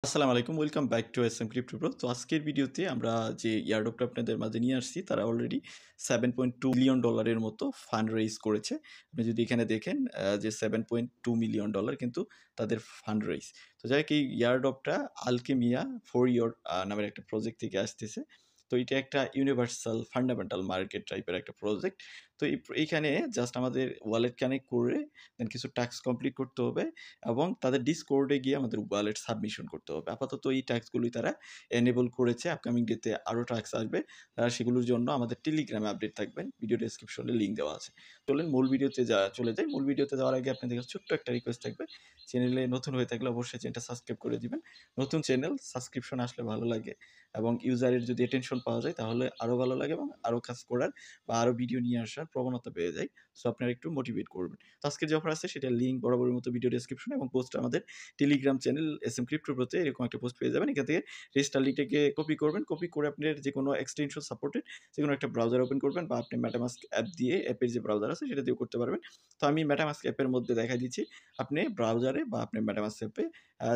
আসসালামু আলাইকুম, welcome back to S M crypto pro. তো আজকের ভিডিওতে আমরা যে ইয়ারড্রপটা আপনাদের মাঝে নিয়ে আসছি, তারা অলরেডি $7.2 মিলিয়ন মতো ফান্ড রেইজ করেছে। আপনি যদি এখানে দেখেন যে $7.2 মিলিয়ন কিন্তু তাদের ফান্ড রেইজ। তো যাই হোক, এই ইয়ারড্রপটা আলকেমিয়া ফর ইয়োর নামের একটা প্রজেক্ট থেকে আসতেছে। তো এটা একটা ইউনিভার্সাল ফান্ডামেন্টাল মার্কেট টাইপের একটা প্রজেক্ট। তো এইখানে জাস্ট আমাদের ওয়ালেট কানেক্ট করে দেন কিছু টাস্ক কমপ্লিট করতে হবে এবং তাদের ডিসকর্ডে গিয়ে আমাদের ওয়ালেট সাবমিশন করতে হবে। আপাতত এই টাস্কগুলোই তারা এনেবল করেছে। আপকামিং ডেতে আরও টাস্ক আসবে। সেগুলোর জন্য আমাদের টেলিগ্রামে আপডেট থাকবেন। ভিডিও ডেসক্রিপশনে লিঙ্ক দেওয়া আছে। চলেন মূল ভিডিওতে চলে যাই। মূল ভিডিওতে যাওয়ার আগে আপনাদের কাছে ছোট্ট একটা রিকোয়েস্ট থাকবে। চ্যানেলে নতুন হয়ে থাকলে অবশ্যই চ্যানেলটা সাবস্ক্রাইব করে দিবেন। নতুন চ্যানেল, সাবস্ক্রিপশন আসলে ভালো লাগে এবং ইউজারের যদি অ্যাটেনশন পাওয়া যায় তাহলে আরও ভালো লাগে এবং আরও কাজ করার বা আরও ভিডিও নিয়ে আসার প্রবণতা পেয়ে যায়। সো আপনারা একটু মোটিভেট করবেন। তো আজকের যে অফার আছে সেটার লিঙ্ক বরাবরের মতো ভিডিও ডেসক্রিপশনে এবং পোস্ট আমাদের Telegram channel S M crypto প্রোতে এরকম একটা পোস্ট পেয়ে যাবেন। এখান থেকে রেজিস্টার লিঙ্কটাকে কপি করবেন। কপি করে আপনার যে কোনো এক্সটেনশন সাপোর্টেড যে কোনো একটা ব্রাউজার ওপেন করবেন বা আপনি মেটামাস্ক অ্যাপ দিয়ে অ্যাপের যে ব্রাউজার আছে সেটা দিয়েও করতে পারবেন। তো আমি মেটামাস্ক অ্যাপের মধ্যে দেখাই দিচ্ছি। আপনি ব্রাউজারে বা আপনি মেটামাস্ক অ্যাপে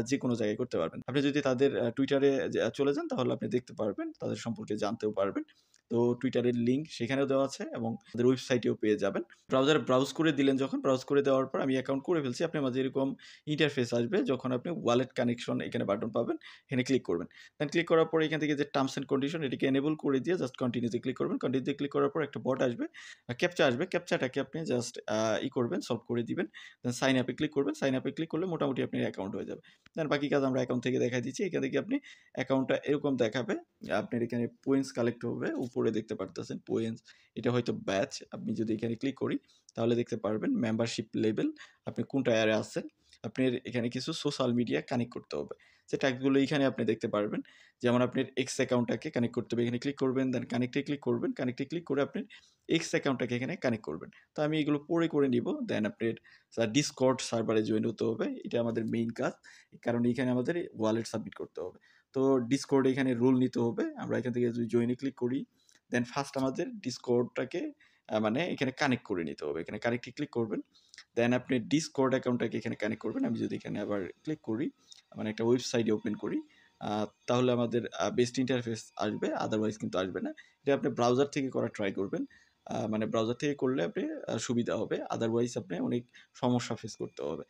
যে কোনো জায়গায় করতে পারবেন। আপনি যদি তাদের টুইটারে চলে যান তাহলে আপনি দেখতে পারবেন, তাদের সম্পর্কে জানতেও পারবেন। তো টুইটারের লিঙ্ক সেখানেও দেওয়া আছে এবং তাদের ওয়েবসাইটেও পেয়ে যাবেন। ব্রাউজারে ব্রাউজ করে দিলেন, যখন ব্রাউজ করে দেওয়ার পর আমি অ্যাকাউন্ট করে ফেলছি, আপনার মাঝে এরকম ইন্টারফেস আসবে। যখন আপনি ওয়ালেট কানেকশন এখানে বাটন পাবেন, এখানে ক্লিক করবেন। দেন ক্লিক করার পরে এখান থেকে যে টার্মস অ্যান্ড কন্ডিশন এটিকে এনেবল করে দিয়ে জাস্ট কন্টিনিউতে ক্লিক করবেন। কন্টিনিউতে ক্লিক করার পর একটা বট আসবে, ক্যাপচা আসবে। ক্যাপচাটাকে আপনি জাস্ট করবেন, সলভ করে দিবেন। দেন সাইন আপে ক্লিক করবেন। সাইন আপে ক্লিক করলে মোটামুটি আপনার অ্যাকাউন্ট হয়ে যাবে। দেন বাকি কাজ আমরা অ্যাকাউন্ট থেকে দেখাই দিচ্ছি। এখান থেকে আপনি অ্যাকাউন্টটা এরকম দেখাবে। আপনার এখানে পয়েন্টস কালেক্ট হবে, উপরে দেখতে পারতেছেন পয়েন্টস। এটা হয়তো ব্যাচ। আমি যদি এখানে ক্লিক করি তাহলে দেখতে পারবেন মেম্বারশিপ লেভেল, আপনি কোন টায়ারে আছেন। আপনার এখানে কিছু সোশ্যাল মিডিয়া কানেক্ট করতে হবে। যে ট্যাগগুলো এখানে আপনি দেখতে পারবেন। যেমন আপনার এক্স অ্যাকাউন্টটাকে কানেক্ট করতে হবে, এখানে ক্লিক করবেন। দেন কানেক্টে ক্লিক করবেন। কানেক্টে ক্লিক করে আপনার এক্স অ্যাকাউন্টটাকে এখানে কানেক্ট করবেন। তো আমি এগুলো পরে করে নিব। দেন আপনার ডিসকর্ড সার্ভারে জয়েন হতে হবে। এটা আমাদের মেইন কাজ, কারণ এখানে আমাদের ওয়ালেট সাবমিট করতে হবে। তো ডিসকর্ড এখানে রোল নিতে হবে। আমরা এখান থেকে যদি জয়েনে ক্লিক করি, দেন ফার্স্ট আমাদের ডিসকর্ডটাকে মানে এখানে কানেক্ট করে নিতে হবে। এখানে কানেক্টে ক্লিক করবেন। দেন আপনি ডিসকর্ড অ্যাকাউন্টটাকে এখানে কানেক্ট করবেন। আমি যদি এখানে আবার ক্লিক করি, মানে একটা ওয়েবসাইটে ওপেন করি, তাহলে আমাদের বেস্ট ইন্টারফেস আসবে, আদারওয়াইজ কিন্তু আসবে না। এটা আপনি ব্রাউজার থেকে করার ট্রাই করবেন। মানে ব্রাউজার থেকে করলে আপনি সুবিধা হবে, আদারওয়াইজ আপনি অনেক সমস্যা ফেস করতে হবে।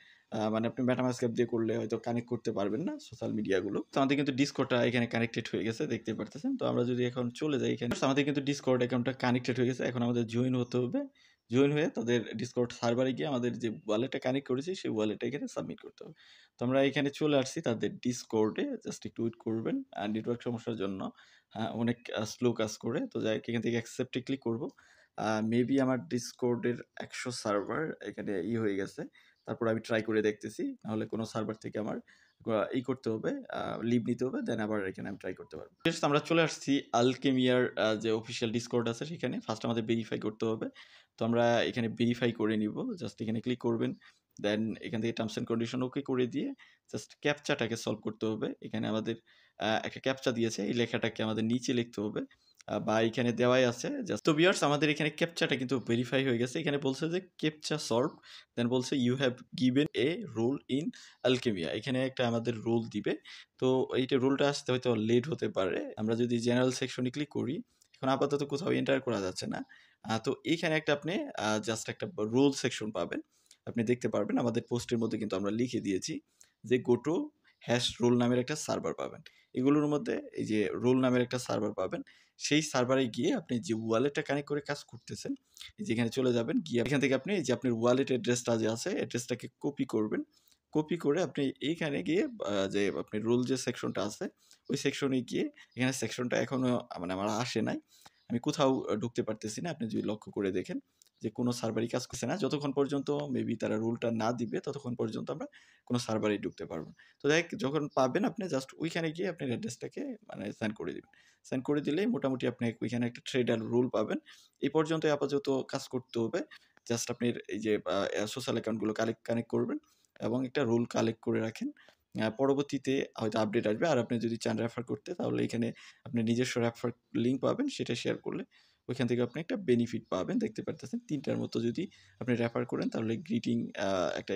মানে আপনি মেটামাস্ক অ্যাপ দিয়ে করলে হয়তো কানেক্ট করতে পারবেন না সোশ্যাল মিডিয়াগুলো। তো আমাদের কিন্তু ডিসকর্ডটা এখানে কানেক্টেড হয়ে গেছে, দেখতে পারতেছেন। তো আমরা যদি এখন চলে যাই এখানে, আমাদের কিন্তু ডিসকর্ড অ্যাকাউন্টটা কানেক্টেড হয়ে গেছে। এখন আমাদের জয়েন হতে হবে। জয়েন হয়ে তাদের ডিসকর্ড সার্ভারে গিয়ে আমাদের যে ওয়ালেটটা কানেক্ট করেছি সেই ওয়ালেটটা এখানে সাবমিট করতে হবে। তো আমরা এখানে চলে আসছি তাদের ডিসকর্ডে। জাস্ট একটু ওয়েট করবেন। নেটওয়ার্ক সমস্যার জন্য অনেক স্লো কাজ করে। তো যাই হোক, এখান থেকে অ্যাকসেপ্টে ক্লিক করব। মেবি আমার ডিসকর্ডের 100 সার্ভার এখানে হয়ে গেছে। তারপর আমি ট্রাই করে দেখতেছি। নাহলে কোনো সার্ভার থেকে আমার করতে হবে, লিভ নিতে হবে। দেন আবার এখানে আমি ট্রাই করতে পারবো। জাস্ট আমরা চলে আসছি আলকেমিয়ার যে অফিসিয়াল ডিসকর্ড আছে সেখানে। ফার্স্ট আমাদের ভেরিফাই করতে হবে। তো আমরা এখানে ভেরিফাই করে নিব। জাস্ট এখানে ক্লিক করবেন। দেন এখান থেকে টার্মস অ্যান্ড কন্ডিশন ওকে করে দিয়ে জাস্ট ক্যাপচাটাকে সলভ করতে হবে। এখানে আমাদের একটা ক্যাপচা দিয়েছে। এই লেখাটাকে আমাদের নিচে লিখতে হবে। বা এখানে দেওয়াই আছে। জাস্ট তো ভিউয়ার্স, আমাদের এখানে ক্যাপচাটা কিন্তু ভেরিফাই হয়ে গেছে। এখানে বলছে যে ক্যাপচা সলভ। দেন বলছে you have given a role in Alchemia. এখানে একটা আমাদের রোল দিবে। তো এইটা রোলটা আসতে হয়তো লেট হতে পারে। আমরা যদি জেনারেল সেকশনে ক্লিক করি, এখন আপাতত কোথাও এন্টার করা যাচ্ছে না। তো এইখানে একটা আপনি জাস্ট একটা রোল সেকশন পাবেন। আপনি দেখতে পারবেন আমাদের পোস্টের মধ্যে কিন্তু আমরা লিখে দিয়েছি যে গো টু হ্যাশ রোল নামের একটা সার্ভার পাবেন। এগুলোর মধ্যে এই যে রোল নামের একটা সার্ভার পাবেন। সেই সার্ভারে গিয়ে আপনি যে ওয়ালেটটা কানেক্ট করে কাজ করতেছেন, যেখানে চলে যাবেন, গিয়ে এখান থেকে আপনি যে আপনার ওয়ালেট অ্যাড্রেসটা যে আছে অ্যাড্রেসটাকে কপি করবেন। কপি করে আপনি এইখানে গিয়ে যে আপনি রোল যে সেকশনটা আছে ওই সেকশনে গিয়ে, এখানে সেকশনটা এখনো মানে আমার আসে নাই, আমি কোথাও ঢুকতে পারতেছি না। আপনি যদি লক্ষ্য করে দেখেন যে কোনো সার্ভারই কাজ করছে না। যতক্ষণ পর্যন্ত মেবি তারা রুলটা না দিবে ততক্ষণ পর্যন্ত আমরা কোনো সার্ভারেই ঢুকতে পারবো না। তো দেখ, যখন পাবেন আপনি জাস্ট ওইখানে গিয়ে আপনার অ্যাড্রেসটাকে মানে সেন্ড করে দিবেন। সেন্ড করে দিলেই মোটামুটি আপনি ওইখানে একটা ট্রেডার রুল পাবেন। এই পর্যন্তই আপাতত কাজ করতে হবে। জাস্ট আপনার এই যে সোশ্যাল অ্যাকাউন্টগুলো কানেক্ট করবেন এবং একটা রুল কালেক্ট করে রাখেন। পরবর্তীতে হয়তো আপডেট আসবে। আর আপনি যদি চান রেফার করতে, তাহলে এখানে আপনি নিজস্ব রেফার লিঙ্ক পাবেন, সেটা শেয়ার করলে ওইখান থেকে আপনি একটা বেনিফিট পাবেন। দেখতে পারতেছেন ৩টার মতো যদি আপনি রেফার করেন তাহলে গ্রিটিং একটা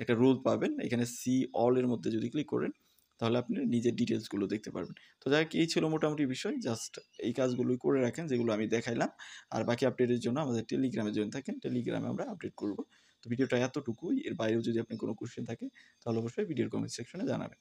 একটা রুল পাবেন। এখানে সি অল এর মধ্যে যদি ক্লিক করেন তাহলে আপনি নিজের ডিটেইলসগুলো দেখতে পারবেন। তো যাই হোক এই ছিল মোটামুটি বিষয়। জাস্ট এই কাজগুলোই করে রাখেন যেগুলো আমি দেখাইলাম। আর বাকি আপডেটের জন্য আমাদের টেলিগ্রামে জয়েন থাকেন। টেলিগ্রামে আমরা আপডেট করব। তো ভিডিওটা এতটুকুই। এর বাইরেও যদি আপনার কোনো কোয়েশ্চেন থাকে তাহলে অবশ্যই ভিডিওর কমেন্ট সেকশনে জানাবেন।